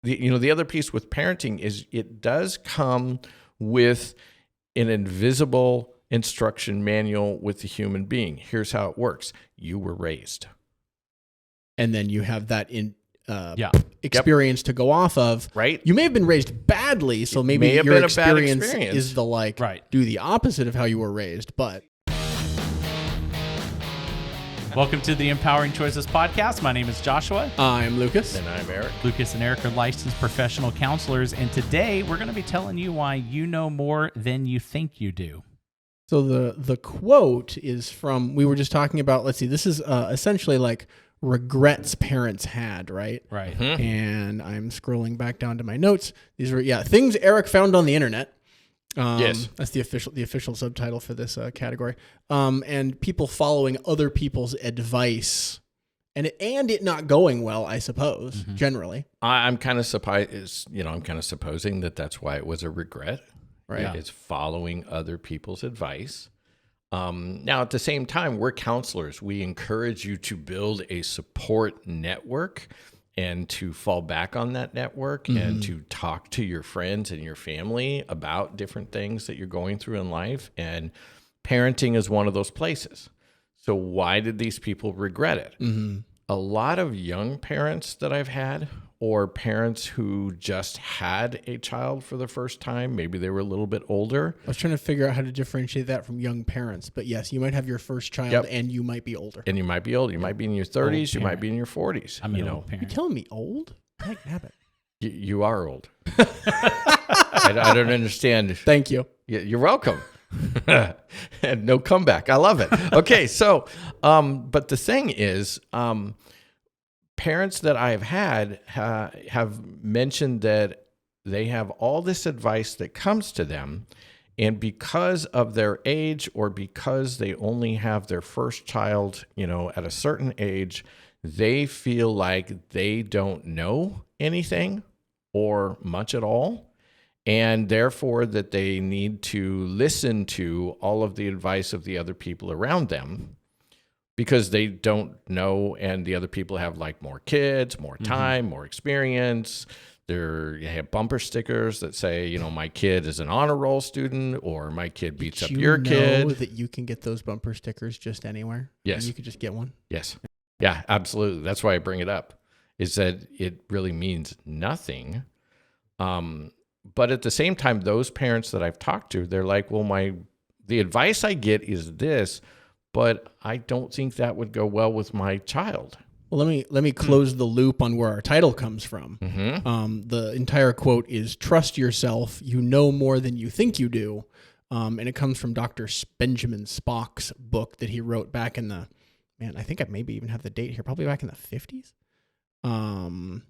the other piece with parenting is it does come with an invisible instruction manual with the human being. Here's how it works. You were raised. And then you have that experience to go off of. Right. You may have been raised badly, so maybe your experience is the do the opposite of how you were raised, but... Welcome to the Empowering Choices Podcast. My name is Joshua. I'm Lucas. And I'm Erik. Lucas and Erik are licensed professional counselors, and today we're going to be telling you why you know more than you think you do. So the quote is from, we were just talking about, let's see, this is essentially like regrets parents had, right? Right. Mm-hmm. And I'm scrolling back down to my notes. These were, things Erik found on the internet. Yes. That's the official subtitle for this category. And people following other people's advice and it not going well, I suppose, generally. I'm kind of surprised, I'm kind of supposing that that's why it was a regret. Right. Yeah. It's following other people's advice. Now, at the same time, we're counselors. We encourage you to build a support network and to fall back on that network and to talk to your friends and your family about different things that you're going through in life. And parenting is one of those places. So why did these people regret it? Mm-hmm. A lot of young parents that I've had, or parents who just had a child for the first time, maybe they were a little bit older. I was trying to figure out how to differentiate that from young parents. But yes, you might have your first child and you might be older. And you might be old. You might be in your 30s. You might be in your 40s. I'm an old parent. You're telling me old? Heck, habit. You are old. I don't understand. Thank you. You're welcome. And no comeback. I love it. Okay, so, but the thing is, parents that I've had have mentioned that they have all this advice that comes to them, and because of their age or because they only have their first child, at a certain age, they feel like they don't know anything or much at all, and therefore that they need to listen to all of the advice of the other people around them, because they don't know, and the other people have more kids, more time, more experience. They have bumper stickers that say, my kid is an honor roll student, or my kid beats up your kid. Did you know that you can get those bumper stickers just anywhere? Yes. And you could just get one? Yes. Yeah, absolutely. That's why I bring it up, is that it really means nothing. But at the same time, those parents that I've talked to, they're like, well, the advice I get is this, but I don't think that would go well with my child. Well, let me close the loop on where our title comes from. Mm-hmm. The entire quote is, "Trust yourself. You know more than you think you do," and it comes from Dr. Benjamin Spock's book that he wrote back in I think I maybe even have the date here, probably back in the 50s.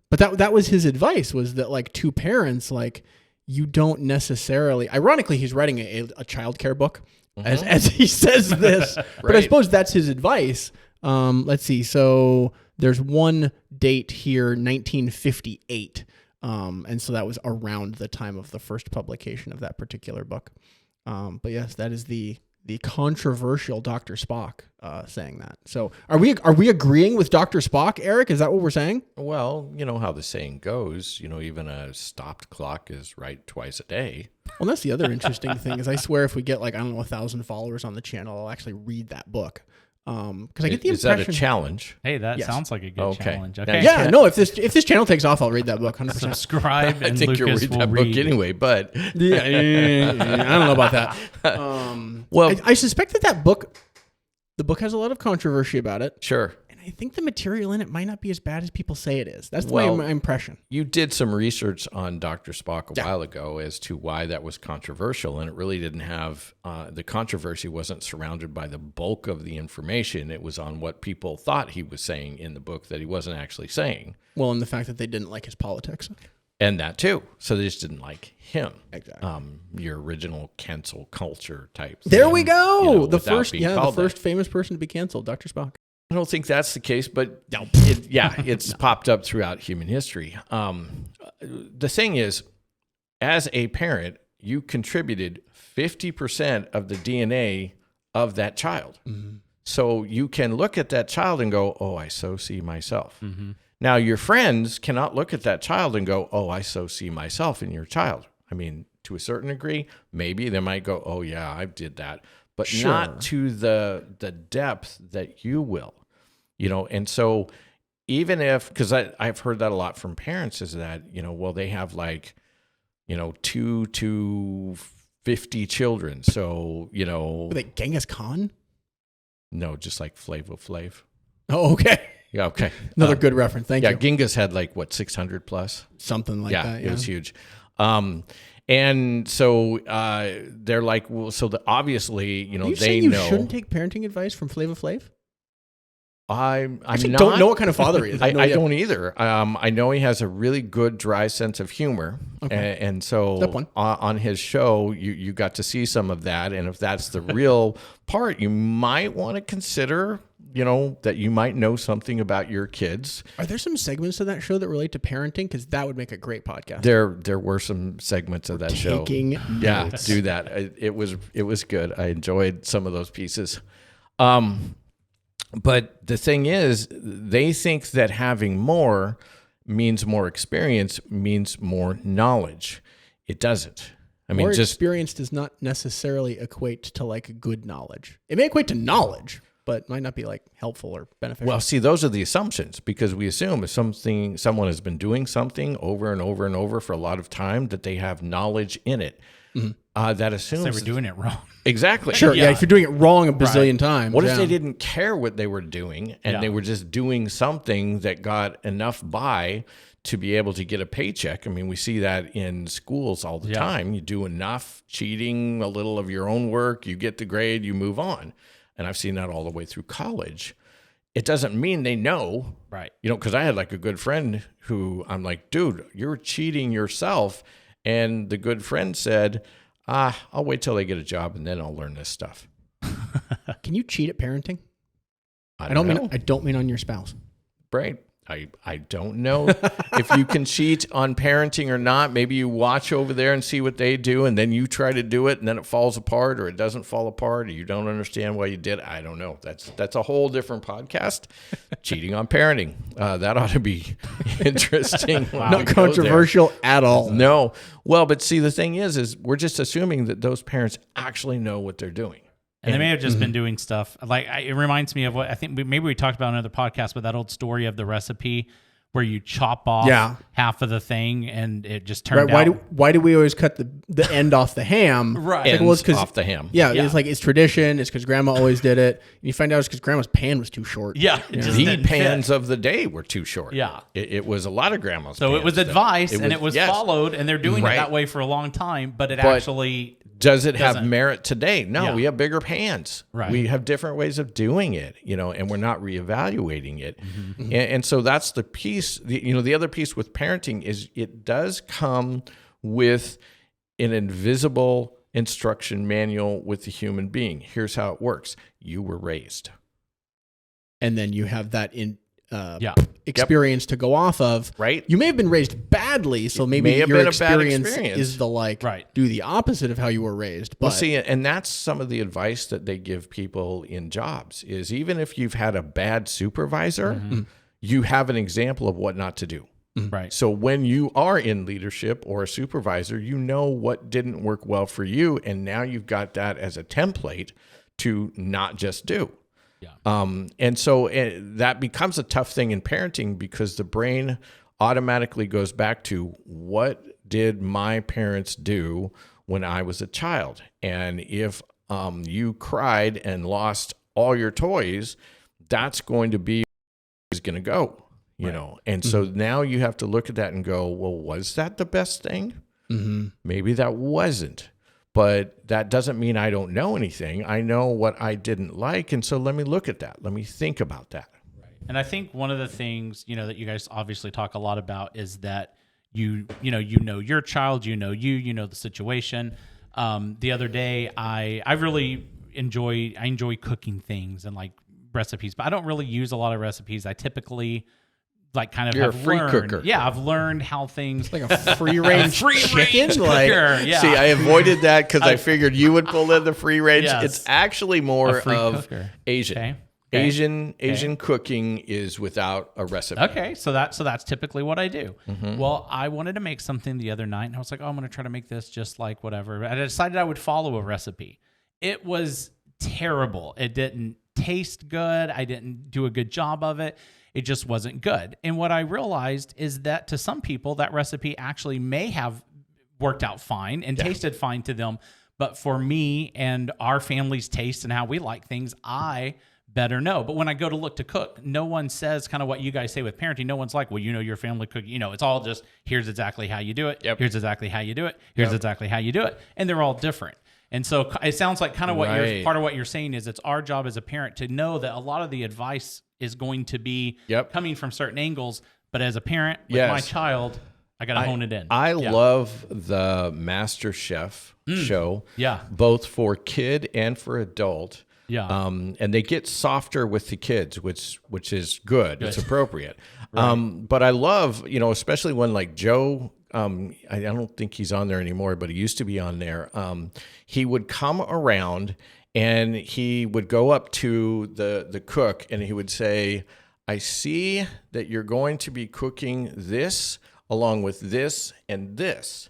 But that was his advice, was that to parents, you don't necessarily. Ironically, he's writing a childcare book. As he says this, but I suppose that's his advice. Let's see. So there's one date here, 1958. And so that was around the time of the first publication of that particular book. But yes, that is the controversial Dr. Spock saying that. So are we agreeing with Dr. Spock, Erik? Is that what we're saying? Well, you know how the saying goes, even a stopped clock is right twice a day. Well, that's the other interesting thing is I swear if we get 1,000 followers on the channel, I'll actually read that book. Because I get the impression. Is that a challenge? Hey, that sounds like a good challenge. Okay. Yeah, no, if this channel takes off, I'll read that book 100%. Subscribe, and I think you'll read that book anyway, but I don't know about that. Well, I suspect that book has a lot of controversy about it. Sure. I think the material in it might not be as bad as people say it is. That's my impression. You did some research on Dr. Spock a while ago as to why that was controversial, and it really didn't have, the controversy wasn't surrounded by the bulk of the information. It was on what people thought he was saying in the book that he wasn't actually saying. Well, and the fact that they didn't like his politics. And that too. So they just didn't like him. Exactly. Your original cancel culture type thing. There we go. The first famous person to be canceled, Dr. Spock. I don't think that's the case, but it's popped up throughout human history. The thing is, as a parent, you contributed 50% of the DNA of that child. Mm-hmm. So you can look at that child and go, oh, I so see myself. Mm-hmm. Now, your friends cannot look at that child and go, oh, I so see myself in your child. I mean, to a certain degree, maybe they might go, oh, yeah, I did that. But not to the depth that you will, And so even if, because I've heard that a lot from parents, is that, well, they have 2 to 50 children. So, Like Genghis Khan? No, just like Flavor Flav. Oh, okay. Yeah, okay. Another good reference. Thank you. Yeah, Genghis had 600 plus? Something like that. Yeah, it was huge. And so they're like, well, so obviously, they know. You shouldn't take parenting advice from Flavor Flav? I don't know what kind of father he is. I don't either. I know he has a really good dry sense of humor, and so on his show, you got to see some of that. And if that's the real part, you might want to consider, that you might know something about your kids. Are there some segments of that show that relate to parenting? Because that would make a great podcast. There were some segments of that show. Taking notes. Do that. It was good. I enjoyed some of those pieces. But the thing is, they think that having more means more experience, means more knowledge. It doesn't. I mean, experience does not necessarily equate to good knowledge. It may equate to knowledge, but might not be helpful or beneficial. Well, see, those are the assumptions, because we assume if someone has been doing something over and over and over for a lot of time, that they have knowledge in it. Mm-hmm. That assumes they were doing it wrong. Exactly. Sure. Yeah. If you're doing it wrong a bazillion times. What if they didn't care what they were doing and they were just doing something that got enough by to be able to get a paycheck? I mean, we see that in schools all the time. You do enough cheating, a little of your own work, you get the grade, you move on. And I've seen that all the way through college. It doesn't mean they know. Right. Because I had a good friend who I'm like, dude, you're cheating yourself. And the good friend said, I'll wait till I get a job and then I'll learn this stuff. Can you cheat at parenting? I don't know. I don't mean on your spouse. Right. I don't know if you can cheat on parenting or not. Maybe you watch over there and see what they do, and then you try to do it, and then it falls apart, or it doesn't fall apart, or you don't understand why you did it. I don't know. That's a whole different podcast. Cheating on parenting. That ought to be interesting. Not controversial at all. No. Well, but see, the thing is we're just assuming that those parents actually know what they're doing. And they may have just been doing stuff. It reminds me of what I think maybe we talked about in another podcast, but that old story of the recipe where you chop off half of the thing and it just turned out. Why do we always cut the end off the ham? Right. It's off the ham. Yeah, yeah. It's tradition. It's because grandma always did it. And you find out it's because grandma's pan was too short. Yeah. The pans of the day were too short. Yeah. It was a lot of grandma's So pans. it was advice and it was followed, and they're doing it that way for a long time, but actually... Does it have merit today? No, we have bigger pans. Right. We have different ways of doing it, and we're not reevaluating it. Mm-hmm. And so that's the piece. The other piece with parenting is it does come with an invisible instruction manual with the human being. Here's how it works. You were raised. And then you have that experience to go off of. Right. You may have been raised badly, so maybe your experience is the do the opposite of how you were raised. But see, and that's some of the advice that they give people in jobs is even if you've had a bad supervisor, you have an example of what not to do. Right. So when you are in leadership or a supervisor, you know what didn't work well for you, and now you've got that as a template to not just do. Yeah. And so that becomes a tough thing in parenting because the brain automatically goes back to what did my parents do when I was a child? And if you cried and lost all your toys, that's going to be where it's going to go, you know? And so now you have to look at that and go, well, was that the best thing? Mm-hmm. Maybe that wasn't. But that doesn't mean I don't know anything. I know what I didn't like, and so let me look at that. Let me think about that. Right. And I think one of the things, that you guys obviously talk a lot about is that you know your child, you know the situation. The other day, I really enjoy cooking things and recipes, but I don't really use a lot of recipes. I typically You're a free cooker. Yeah, I've learned how things like a free range chicken. Yeah. See, I avoided that because I figured you would pull in the free range. Yes. It's actually more of cooker. Asian. Okay. Asian cooking is without a recipe. Okay, so that's typically what I do. Well, I wanted to make something the other night, and I was like, oh, I'm going to try to make this just like whatever. And I decided I would follow a recipe. It was terrible. It didn't taste good. I didn't do a good job of it. It just wasn't good. And what I realized is that to some people, that recipe actually may have worked out fine and tasted fine to them. But for me and our family's taste and how we like things, I better know. But when I go to look to cook, no one says kind of what you guys say with parenting. No one's like, well, your family cook. It's all just, here's exactly how you do it. Yep. Here's exactly how you do it. Here's exactly how you do it. And they're all different. And so it sounds like kind of what part of what you're saying is it's our job as a parent to know that a lot of the advice is going to be coming from certain angles. But as a parent with my child, I got to hone it in. I love the Master Chef show, both for kid and for adult. Yeah. And they get softer with the kids, which is good. It's appropriate. But I love, especially when like Joe, I don't think he's on there anymore, but he used to be on there. He would come around and he would go up to the cook and he would say, I see that you're going to be cooking this along with this and this.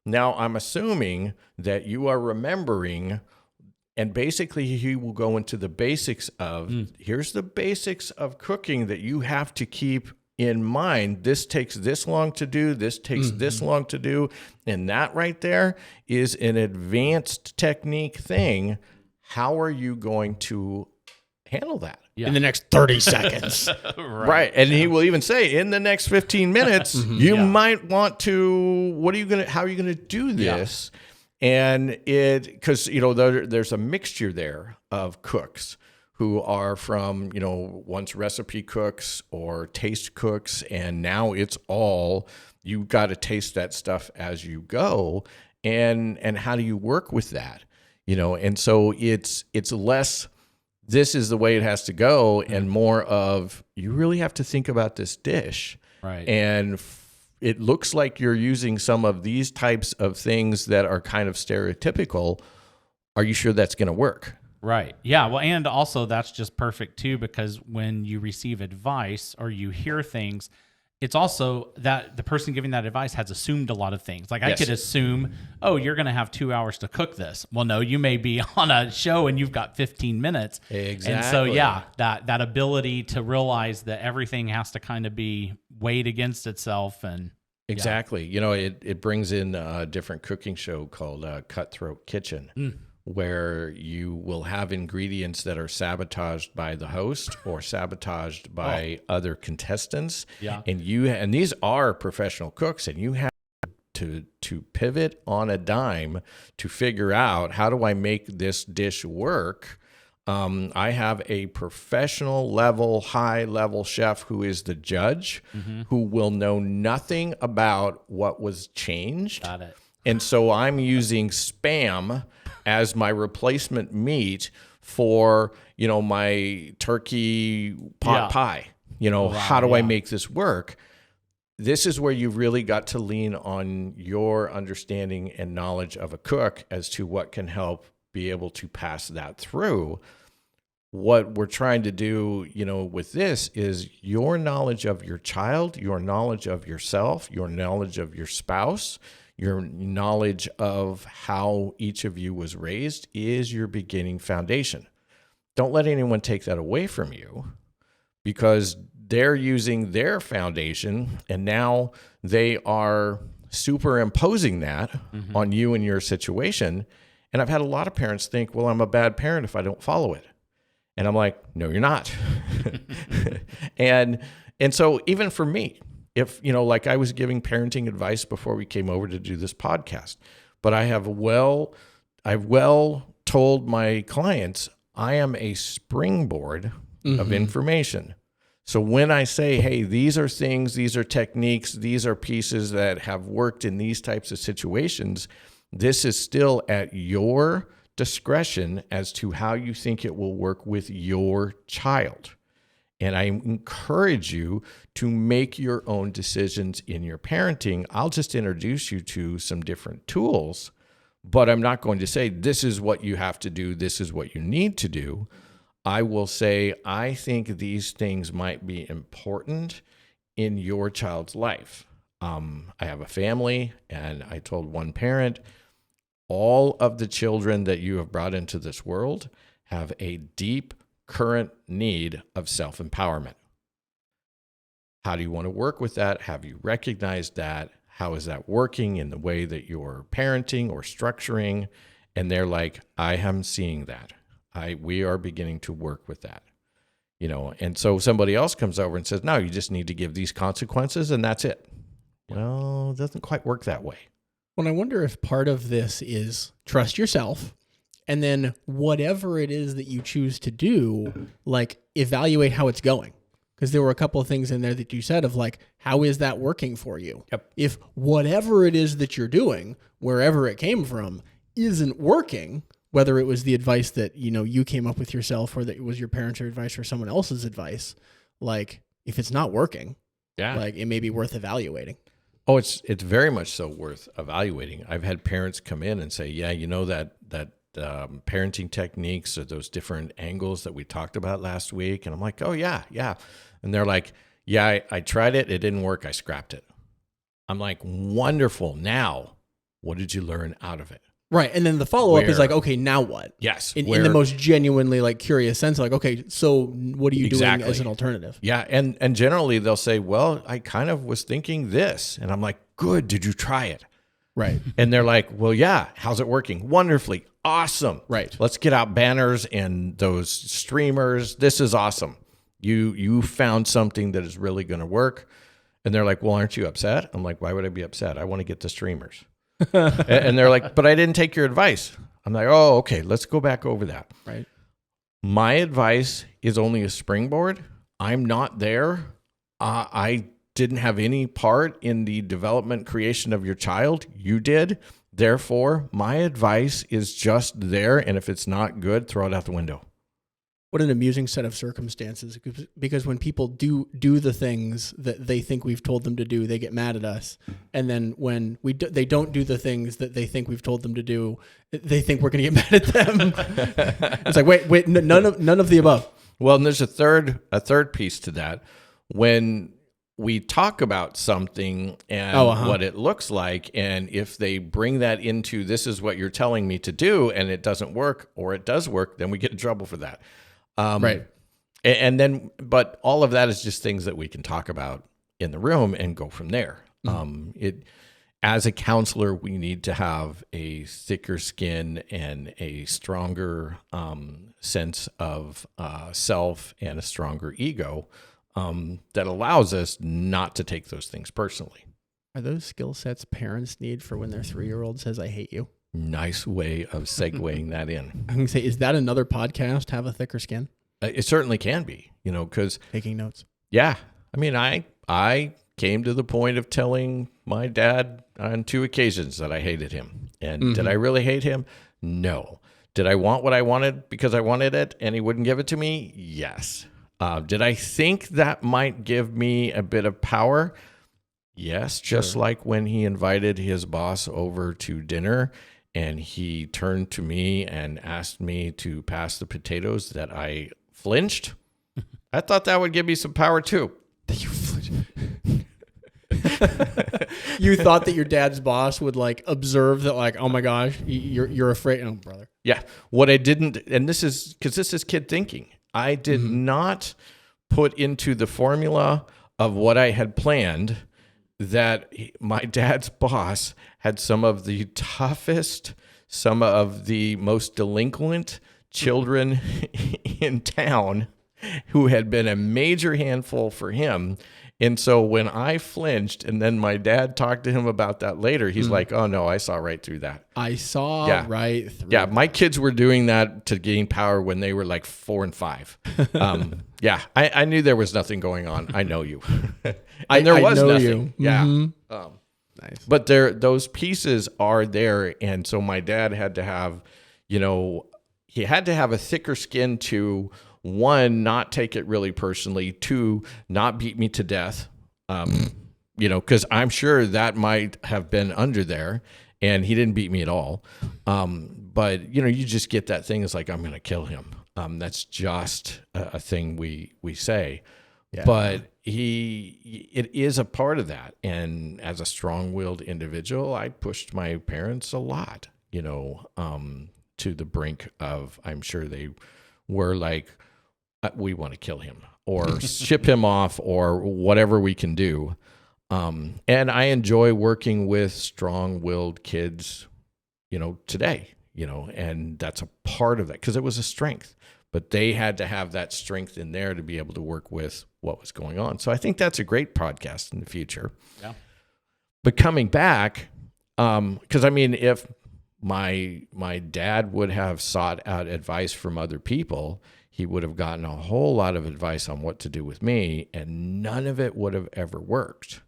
Now I'm assuming that you are remembering. And basically, he will go into the basics of, here's the basics of cooking that you have to keep in mind. This takes this long to do. This takes this long to do. And that right there is an advanced technique thing. How are you going to handle that? In the next 30 seconds. Right. And he will even say, in the next 15 minutes, you might want to, how are you going to do this? And because, there's a mixture there of cooks who are from, once recipe cooks or taste cooks. And now it's all, you've got to taste that stuff as you go. And how do you work with that? And so it's less, this is the way it has to go, and more of, you really have to think about this dish. Right. And it looks like you're using some of these types of things that are kind of stereotypical. Are you sure that's going to work? Right. Yeah. Well, and also that's just perfect too, because when you receive advice or you hear things, it's also that the person giving that advice has assumed a lot of things. Like I could assume, oh, you're going to have 2 hours to cook this. Well, no, you may be on a show and you've got 15 minutes. Exactly. And so, that ability to realize that everything has to kind of be weighed against itself. And exactly. It brings in a different cooking show called Cutthroat Kitchen, where you will have ingredients that are sabotaged by the host or sabotaged by other contestants. Yeah. And these are professional cooks, and you have to pivot on a dime to figure out, how do I make this dish work? I have a professional level, high level chef who is the judge, who will know nothing about what was changed. Got it. And so I'm using Spam as my replacement meat for, my turkey pot pie. How do I make this work? This is where you really got to lean on your understanding and knowledge of a cook as to what can help be able to pass that through. What we're trying to do, with this is your knowledge of your child, your knowledge of yourself, your knowledge of your spouse, your knowledge of how each of you was raised is your beginning foundation. Don't let anyone take that away from you, because they're using their foundation and now they are superimposing that on you and your situation. And I've had a lot of parents think, well, I'm a bad parent if I don't follow it. And I'm like, no, you're not. And so even for me, if, like I was giving parenting advice before we came over to do this podcast, but I've well told my clients, I am a springboard of information. So when I say, hey, these are things, these are techniques, these are pieces that have worked in these types of situations, this is still at your discretion as to how you think it will work with your child. And I encourage you to make your own decisions in your parenting. I'll just introduce you to some different tools, but I'm not going to say this is what you have to do, this is what you need to do. I will say, I think these things might be important in your child's life. I have a family, and I told one parent, all of the children that you have brought into this world have a deep current need of self-empowerment. How do you want to work with that? Have you recognized that? How is that working in the way that you're parenting or structuring? And they're like, I am seeing that. We are beginning to work with that. And so somebody else comes over and says, no, you just need to give these consequences and that's it. Well, it doesn't quite work that way. Well, I wonder if part of this is trust yourself, and then whatever it is that you choose to do, like evaluate how it's going. Because there were a couple of things in there that you said of like, how is that working for you? Yep. If whatever it is that you're doing, wherever it came from, isn't working, whether it was the advice that, you came up with yourself or that it was your parents' advice or someone else's advice, like if it's not working, like it may be worth evaluating. Oh, it's very much so worth evaluating. I've had parents come in and say, yeah, that parenting techniques or those different angles that we talked about last week. And I'm like, oh, yeah. And they're like, yeah, I tried it. It didn't work. I scrapped it. I'm like, wonderful. Now, what did you learn out of it? Right. And then the follow-up is like, okay, now what? Yes. In the most genuinely like curious sense, like, okay, so what are you doing as an alternative? Yeah. And generally they'll say, well, I kind of was thinking this. And I'm like, good. Did you try it? Right. And they're like, well, yeah. How's it working? Wonderfully. Awesome. Right. Let's get out banners and those streamers. This is awesome. You found something that is really going to work. And they're like, well, aren't you upset? I'm like, why would I be upset? I want to get the streamers. And they're like, but I didn't take your advice. I'm like, oh, okay, let's go back over that. Right. My advice is only a springboard. I'm not there. I didn't have any part in the development creation of your child. You did. Therefore, my advice is just there. And if it's not good, throw it out the window. What an amusing set of circumstances, because when people do the things that they think we've told them to do, they get mad at us. And then when they don't do the things that they think we've told them to do, they think we're going to get mad at them. It's like, wait, none of the above. Well, and there's a third piece to that. When we talk about something and what it looks like, and if they bring that into, this is what you're telling me to do, and it doesn't work, or it does work, then we get in trouble for that. Right. And then, but all of that is just things that we can talk about in the room and go from there. As a counselor, we need to have a thicker skin and a stronger sense of self and a stronger ego that allows us not to take those things personally. Are those skill sets parents need for when their 3-year-old says, I hate you? Nice way of segueing that in. I'm going to say, is that another podcast, Have a Thicker Skin? It certainly can be, because... Taking notes. Yeah. I mean, I came to the point of telling my dad on 2 occasions that I hated him. And did I really hate him? No. Did I want what I wanted because I wanted it and he wouldn't give it to me? Yes. Did I think that might give me a bit of power? Yes. Just like when he invited his boss over to dinner and he turned to me and asked me to pass the potatoes, that I flinched. I thought that would give me some power too. You flinched. You thought that your dad's boss would like observe that, like, oh my gosh, you're afraid. Oh, brother. Yeah. What I didn't, and this is because this is kid thinking. I did not put into the formula of what I had planned that my dad's boss had some of the toughest, some of the most delinquent children in town who had been a major handful for him. And so when I flinched and then my dad talked to him about that later, he's like, oh no, I saw right through that. I saw right through Yeah, my kids were doing that to gain power when they were like 4 and 5. I knew there was nothing going on. I know you. And there was nothing. Yeah. Nice. But those pieces are there. And so my dad had to have, he had to have a thicker skin to, 1, not take it really personally, 2, not beat me to death, because I'm sure that might have been under there, and he didn't beat me at all. But, you just get that thing. It's like, I'm going to kill him. That's just a thing we say. Yeah. But it is a part of that. And as a strong-willed individual, I pushed my parents a lot, to the brink of, I'm sure they were like, we want to kill him or ship him off or whatever we can do. And I enjoy working with strong-willed kids, today, and that's a part of that because it was a strength. But they had to have that strength in there to be able to work with what was going on. So I think that's a great podcast in the future. Yeah. But coming back, because if my dad would have sought out advice from other people, he would have gotten a whole lot of advice on what to do with me, and none of it would have ever worked.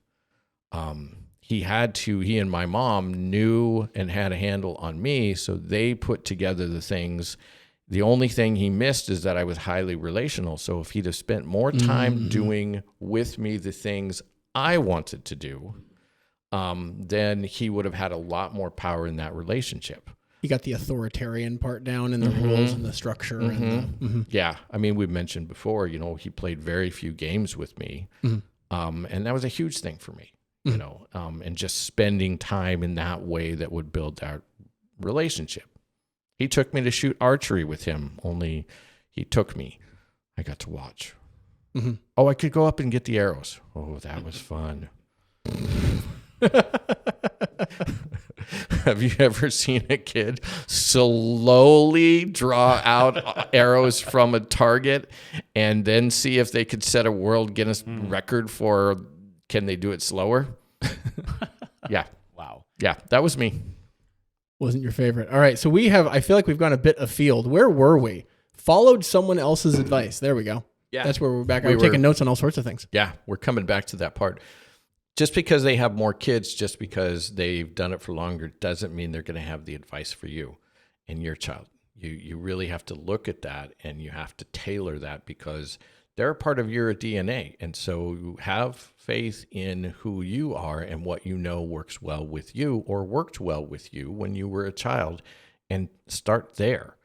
He and my mom knew and had a handle on me, so they put together the things. The only thing he missed is that I was highly relational. So if he'd have spent more time doing with me the things I wanted to do, then he would have had a lot more power in that relationship. You got the authoritarian part down and the rules and the structure. And Yeah. We've mentioned before, he played very few games with me. And that was a huge thing for me, and just spending time in that way that would build that relationship. He took me to shoot archery with him, only he took me. I got to watch. Oh, I could go up and get the arrows. Oh, that was fun. Have you ever seen a kid slowly draw out arrows from a target and then see if they could set a world Guinness record for can they do it slower? Yeah. Wow. Yeah, that was me. Wasn't your favorite. All right. So I feel like we've gone a bit afield. Where were we? Followed someone else's advice. There we go. Yeah. That's where we're back. I was taking notes on all sorts of things. Yeah, we're coming back to that part. Just because they have more kids, just because they've done it for longer, doesn't mean they're going to have the advice for you and your child. You really have to look at that, and you have to tailor that because they're a part of your DNA. And so have faith in who you are and what works well with you or worked well with you when you were a child, and start there.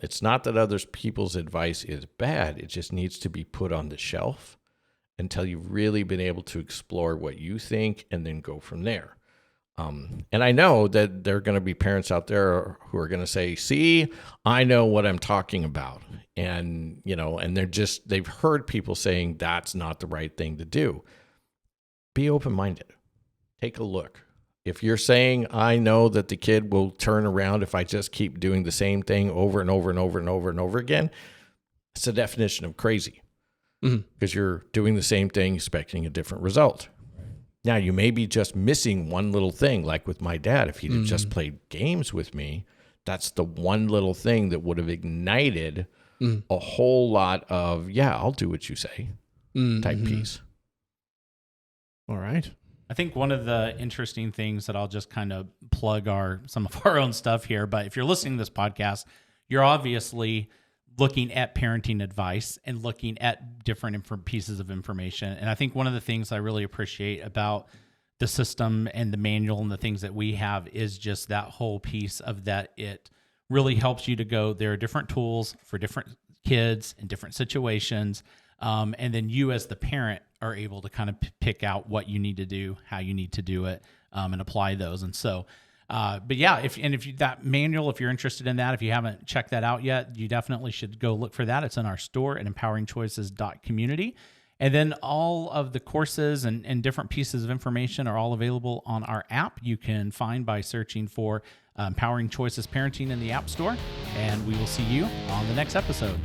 It's not that other people's advice is bad. It just needs to be put on the shelf until you've really been able to explore what you think and then go from there. And I know that there are going to be parents out there who are going to say, see, I know what I'm talking about. And, and they've heard people saying that's not the right thing to do. Be open-minded. Take a look. If you're saying, I know that the kid will turn around if I just keep doing the same thing over and over and over and over and over again, it's a definition of crazy. Because you're doing the same thing, expecting a different result. Now, you may be just missing one little thing, like with my dad. If he'd have just played games with me, that's the one little thing that would have ignited a whole lot of, yeah, I'll do what you say type piece. All right. I think one of the interesting things that I'll just kind of plug some of our own stuff here, but if you're listening to this podcast, you're obviously looking at parenting advice and looking at different pieces of information. And I think one of the things I really appreciate about the system and the manual and the things that we have is just that whole piece of that it really helps you to go, there are different tools for different kids in different situations. And then you as the parent are able to kind of pick out what you need to do, how you need to do it, and apply those. And so, but yeah, if that manual, if you're interested in that, if you haven't checked that out yet, you definitely should go look for that. It's in our store at empoweringchoices.community. And then all of the courses and different pieces of information are all available on our app. You can find by searching for Empowering Choices Parenting in the App Store. And we will see you on the next episode.